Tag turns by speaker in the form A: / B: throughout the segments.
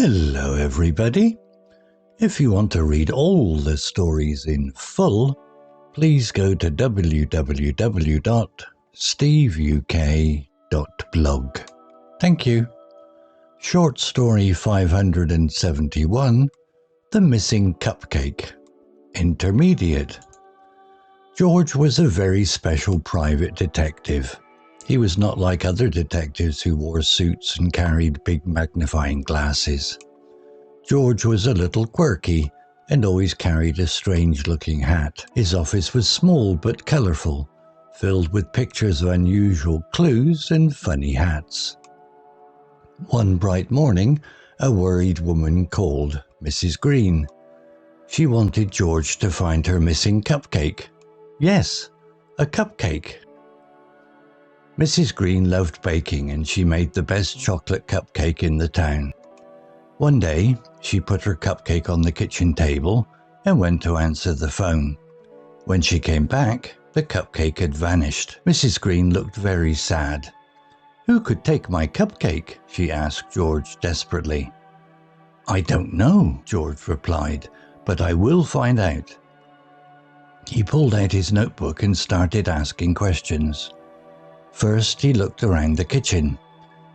A: Hello everybody. If you want to read all the stories in full, please go to www.steveuk.blog. Thank you. Short story 571, The Missing Cupcake. Intermediate. George was a very special private detective. He was not like other detectives who wore suits and carried big magnifying glasses. George was a little quirky and always carried a strange-looking hat. His office was small but colourful, filled with pictures of unusual clues and funny hats. One bright morning, a worried woman called Mrs. Green. She wanted George to find her missing cupcake. Yes, a cupcake. Mrs. Green loved baking and she made the best chocolate cupcake in the town. One day, she put her cupcake on the kitchen table and went to answer the phone. When she came back, the cupcake had vanished. Mrs. Green looked very sad. "Who could take my cupcake?" she asked George desperately. "I don't know," George replied, "but I will find out." He pulled out his notebook and started asking questions. First, he looked around the kitchen.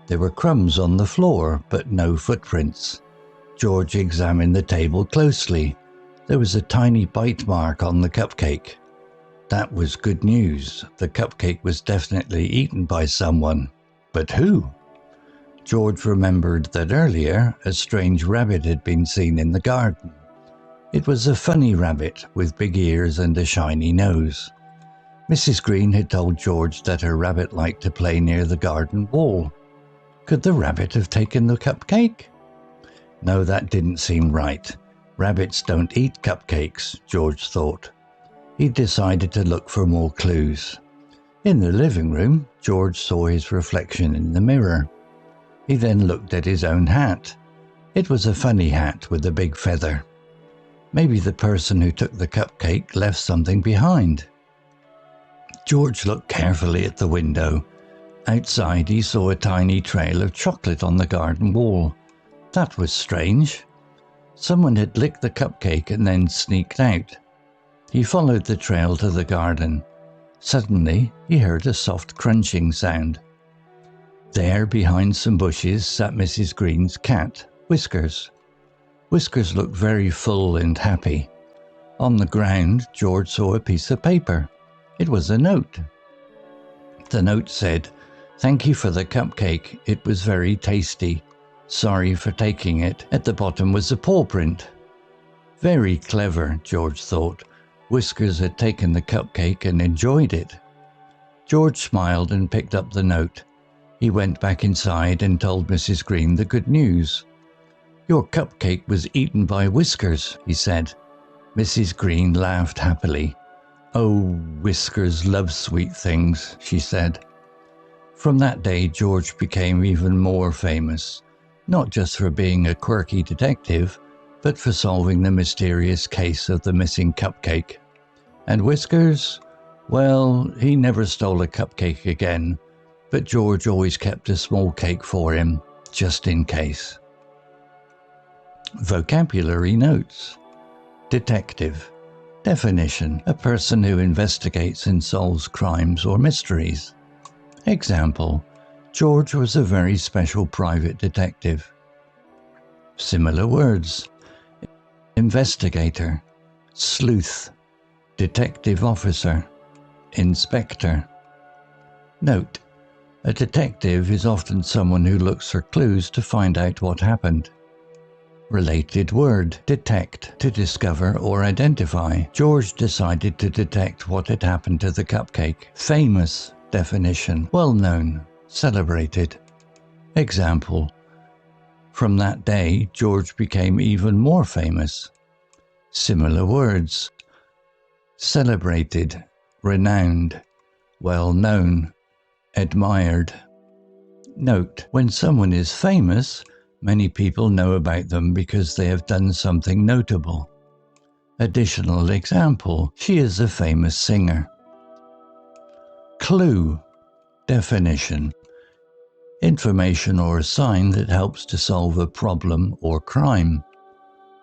A: There were crumbs on the floor, but no footprints. George examined the table closely. There was a tiny bite mark on the cupcake. That was good news. The cupcake was definitely eaten by someone. But who? George remembered that earlier a strange rabbit had been seen in the garden. It was a funny rabbit with big ears and a shiny nose. Mrs. Green had told George that her rabbit liked to play near the garden wall. Could the rabbit have taken the cupcake? No, that didn't seem right. Rabbits don't eat cupcakes, George thought. He decided to look for more clues. In the living room, George saw his reflection in the mirror. He then looked at his own hat. It was a funny hat with a big feather. Maybe the person who took the cupcake left something behind. George looked carefully at the window. Outside, he saw a tiny trail of chocolate on the garden wall. That was strange. Someone had licked the cupcake and then sneaked out. He followed the trail to the garden. Suddenly, he heard a soft crunching sound. There, behind some bushes, sat Mrs. Green's cat, Whiskers. Whiskers looked very full and happy. On the ground, George saw a piece of paper. It was a note. The note said, "Thank you for the cupcake. It was very tasty. Sorry for taking it." At the bottom was a paw print. Very clever, George thought. Whiskers had taken the cupcake and enjoyed it. George smiled and picked up the note. He went back inside and told Mrs. Green the good news. "Your cupcake was eaten by Whiskers," he said. Mrs. Green laughed happily. "Oh, Whiskers loves sweet things," she said. From that day, George became even more famous, not just for being a quirky detective, but for solving the mysterious case of the missing cupcake. And Whiskers? Well, he never stole a cupcake again, but George always kept a small cake for him, just in case. Vocabulary notes. Detective. Definition: a person who investigates and solves crimes or mysteries. Example: George was a very special private detective. Similar words: investigator, sleuth, detective officer, inspector. Note: a detective is often someone who looks for clues to find out what happened. Related word: detect, to discover or identify. George decided to detect what had happened to the cupcake. Famous. Definition: well known, celebrated. Example: from that day, George became even more famous. Similar words: celebrated, renowned, well known, admired. Note: when someone is famous, many people know about them because they have done something notable. Additional example: she is a famous singer. Clue. Definition: information or a sign that helps to solve a problem or crime.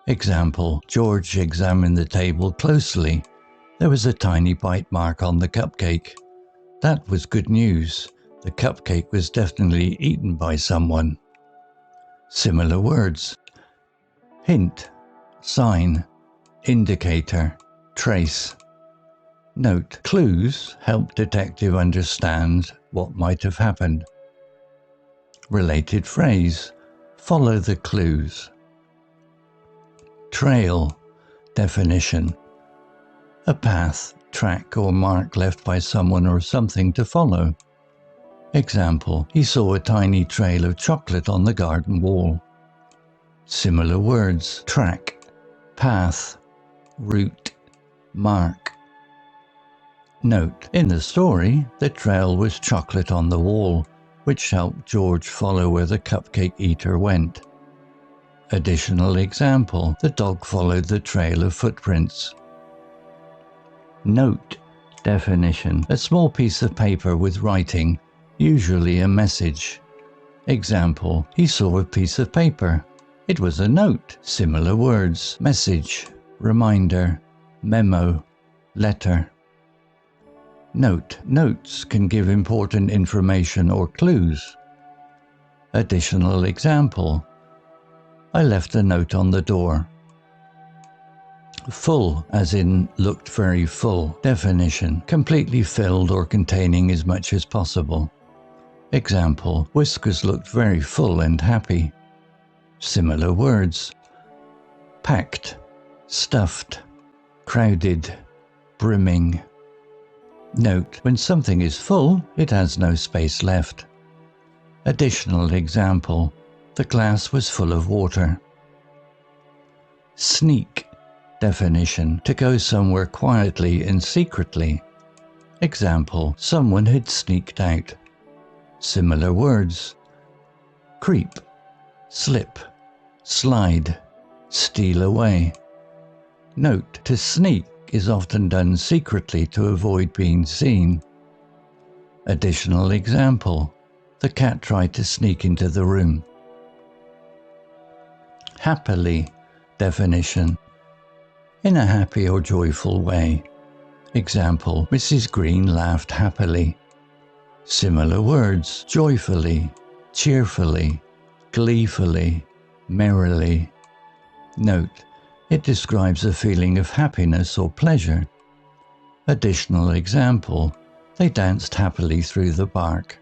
A: Example, George examined the table closely. There was a tiny bite mark on the cupcake. That was good news. The cupcake was definitely eaten by someone. Similar words: hint, sign, indicator, trace. Note, clues help detective understand what might have happened. Related phrase, follow the clues. Trail, definition: a path, track or mark left by someone or something to follow. Example, he saw a tiny trail of chocolate on the garden wall. Similar words, track, path, route, mark. Note, in the story, the trail was chocolate on the wall, which helped George follow where the cupcake eater went. Additional example, the dog followed the trail of footprints. Note, definition: a small piece of paper with writing, usually a message. Example, he saw a piece of paper. It was a note. Similar words, message, reminder, memo, letter. Note, notes can give important information or clues. Additional example, I left a note on the door. Full, as in looked very full. Definition, completely filled or containing as much as possible. Example, Whiskers looked very full and happy. Similar words, packed, stuffed, crowded, brimming. Note, when something is full, it has no space left. Additional example, the glass was full of water. Sneak, definition, to go somewhere quietly and secretly. Example, someone had sneaked out. Similar words, creep, slip, slide, steal away. Note, to sneak is often done secretly to avoid being seen. Additional example, the cat tried to sneak into the room. Happily, definition, in a happy or joyful way. Example, Mrs. Green laughed happily. Similar words, joyfully, cheerfully, gleefully, merrily. Note, it describes a feeling of happiness or pleasure. Additional example, they danced happily through the park.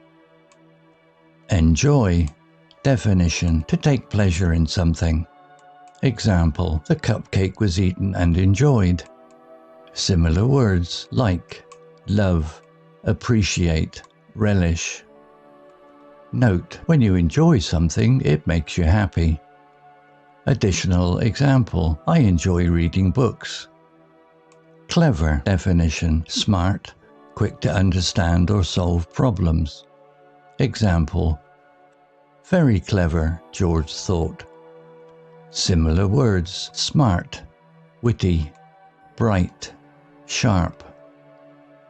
A: Enjoy, definition, to take pleasure in something. Example, the cupcake was eaten and enjoyed. Similar words, like, love, appreciate, relish. Note, when you enjoy something, it makes you happy. Additional example, I enjoy reading books. Clever, definition, smart, quick to understand or solve problems. Example, very clever, George thought. Similar words, smart, witty, bright, sharp.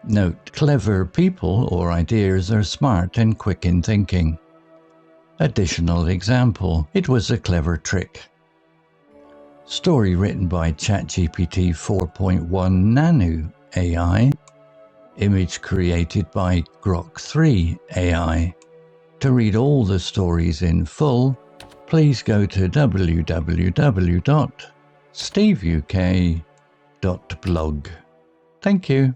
A: Note, clever people or ideas are smart and quick in thinking. Additional example, it was a clever trick. Story written by ChatGPT 4.1 Nano AI. Image created by Grok 3 AI. To read all the stories in full, please go to www.steveuk.blog. Thank you.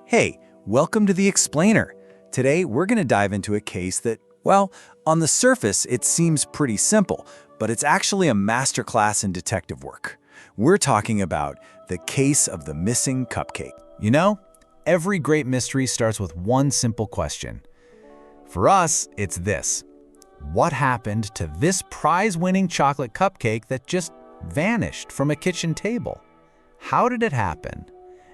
B: Hey, welcome to The Explainer. Today we're going to dive into a case that, well, on the surface it seems pretty simple, but it's actually a masterclass in detective work. We're talking about the case of the missing cupcake. You know, every great mystery starts with one simple question. For us, it's this. What happened to this prize-winning chocolate cupcake that just vanished from a kitchen table? How did it happen?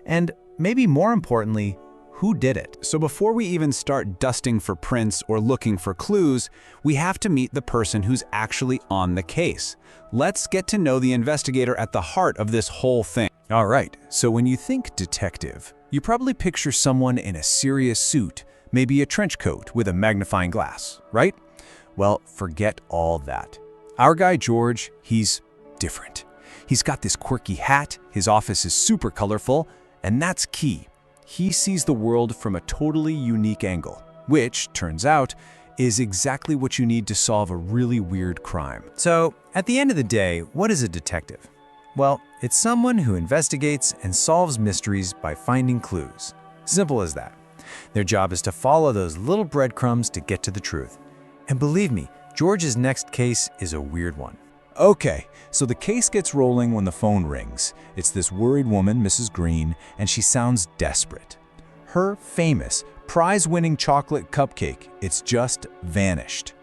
B: And maybe more importantly, who did it? So before we even start dusting for prints or looking for clues, we have to meet the person who's actually on the case. Let's get to know the investigator at the heart of this whole thing. All right, so when you think detective, you probably picture someone in a serious suit, maybe a trench coat with a magnifying glass, right? Well, forget all that. Our guy George, he's different. He's got this quirky hat, his office is super colorful, and that's key. He sees the world from a totally unique angle, which, turns out, is exactly what you need to solve a really weird crime. So, at the end of the day, what is a detective? Well, it's someone who investigates and solves mysteries by finding clues. Simple as that. Their job is to follow those little breadcrumbs to get to the truth. And believe me, George's next case is a weird one. Okay, so the case gets rolling when the phone rings. It's this worried woman, Mrs. Green, and she sounds desperate. Her famous, prize-winning chocolate cupcake, it's just vanished.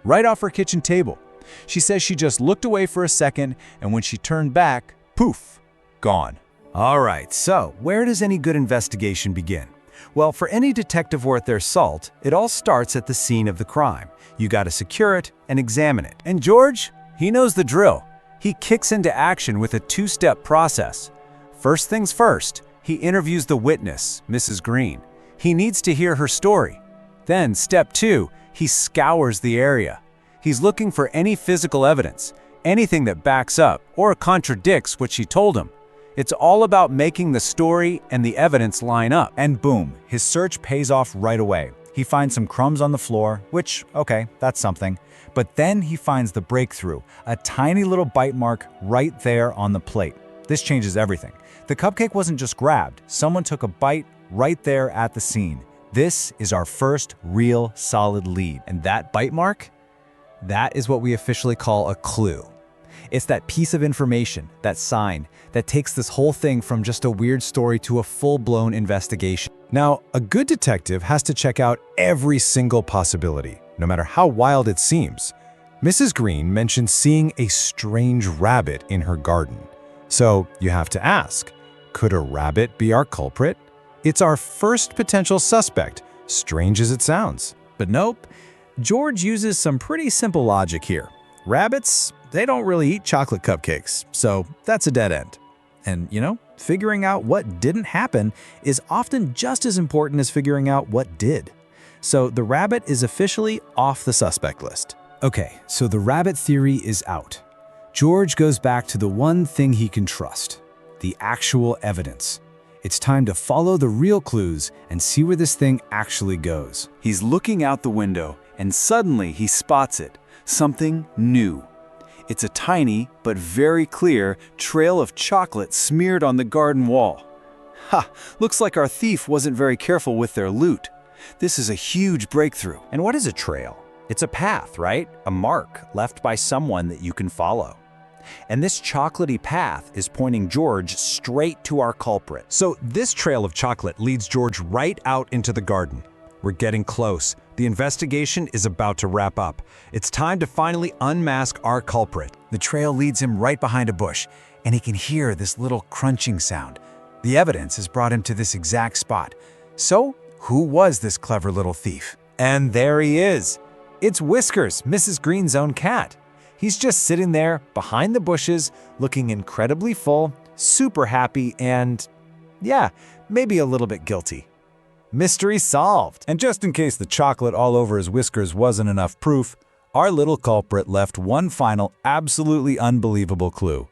B: Right off her kitchen table. She says she just looked away for a second, and when she turned back, poof, gone. All right, so where does any good investigation begin? Well, for any detective worth their salt, it all starts at the scene of the crime. You gotta secure it and examine it. And George, he knows the drill. He kicks into action with a two-step process. First things first, he interviews the witness, Mrs. Green. He needs to hear her story. Then, step 2, he scours the area. He's looking for any physical evidence, anything that backs up or contradicts what she told him. It's all about making the story and the evidence line up. And boom, his search pays off right away. He finds some crumbs on the floor, which, okay, that's something. But then he finds the breakthrough, a tiny little bite mark right there on the plate. This changes everything. The cupcake wasn't just grabbed, someone took a bite right there at the scene. This is our first real solid lead. And that bite mark? That is what we officially call a clue. It's that piece of information, that sign, that takes this whole thing from just a weird story to a full-blown investigation. Now, a good detective has to check out every single possibility, no matter how wild it seems. Mrs. Green mentioned seeing a strange rabbit in her garden. So you have to ask, could a rabbit be our culprit? It's our first potential suspect, strange as it sounds. But nope, George uses some pretty simple logic here. Rabbits, they don't really eat chocolate cupcakes, so that's a dead end. And, figuring out what didn't happen is often just as important as figuring out what did. So the rabbit is officially off the suspect list. Okay, so the rabbit theory is out. George goes back to the one thing he can trust, the actual evidence. It's time to follow the real clues and see where this thing actually goes. He's looking out the window, and suddenly he spots it, something new. It's a tiny, but very clear, trail of chocolate smeared on the garden wall. Ha! Looks like our thief wasn't very careful with their loot. This is a huge breakthrough. And what is a trail? It's a path, right? A mark left by someone that you can follow. And this chocolatey path is pointing George straight to our culprit. So this trail of chocolate leads George right out into the garden. We're getting close. The investigation is about to wrap up. It's time to finally unmask our culprit. The trail leads him right behind a bush, and he can hear this little crunching sound. The evidence has brought him to this exact spot. So, who was this clever little thief? And there he is. It's Whiskers, Mrs. Green's own cat. He's just sitting there behind the bushes, looking incredibly full, super happy, and yeah, maybe a little bit guilty. Mystery solved. And just in case the chocolate all over his whiskers wasn't enough proof, our little culprit left one final, absolutely unbelievable clue.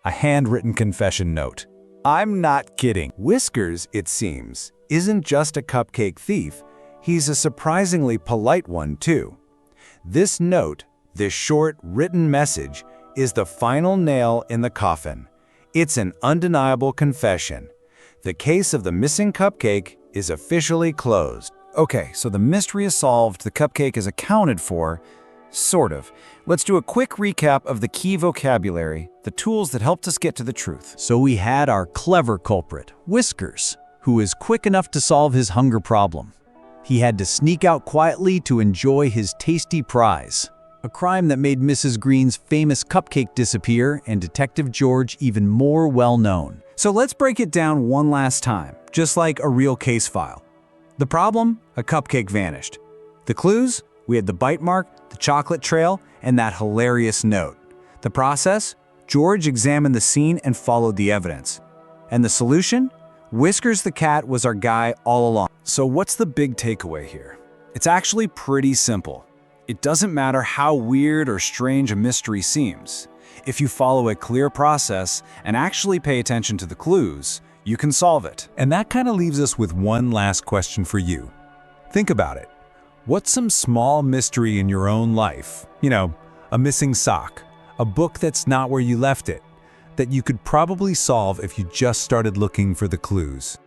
B: A handwritten confession note. I'm not kidding. Whiskers, it seems, isn't just a cupcake thief. He's a surprisingly polite one, too. This note, this short written message, is the final nail in the coffin. It's an undeniable confession. The case of the missing cupcake is officially closed. Okay, so the mystery is solved, the cupcake is accounted for, sort of. Let's do a quick recap of the key vocabulary, the tools that helped us get to the truth. So we had our clever culprit, Whiskers, who is quick enough to solve his hunger problem. He had to sneak out quietly to enjoy his tasty prize, a crime that made Mrs. Green's famous cupcake disappear and Detective George even more well-known. So let's break it down one last time, just like a real case file. The problem? A cupcake vanished. The clues? We had the bite mark, the chocolate trail, and that hilarious note. The process? George examined the scene and followed the evidence. And the solution? Whiskers the cat was our guy all along. So what's the big takeaway here? It's actually pretty simple. It doesn't matter how weird or strange a mystery seems. If you follow a clear process and actually pay attention to the clues, you can solve it.
C: And that kind of leaves us with one last question for you. Think about it. What's some small mystery in your own life? A missing sock, a book that's not where you left it, that you could probably solve if you just started looking for the clues?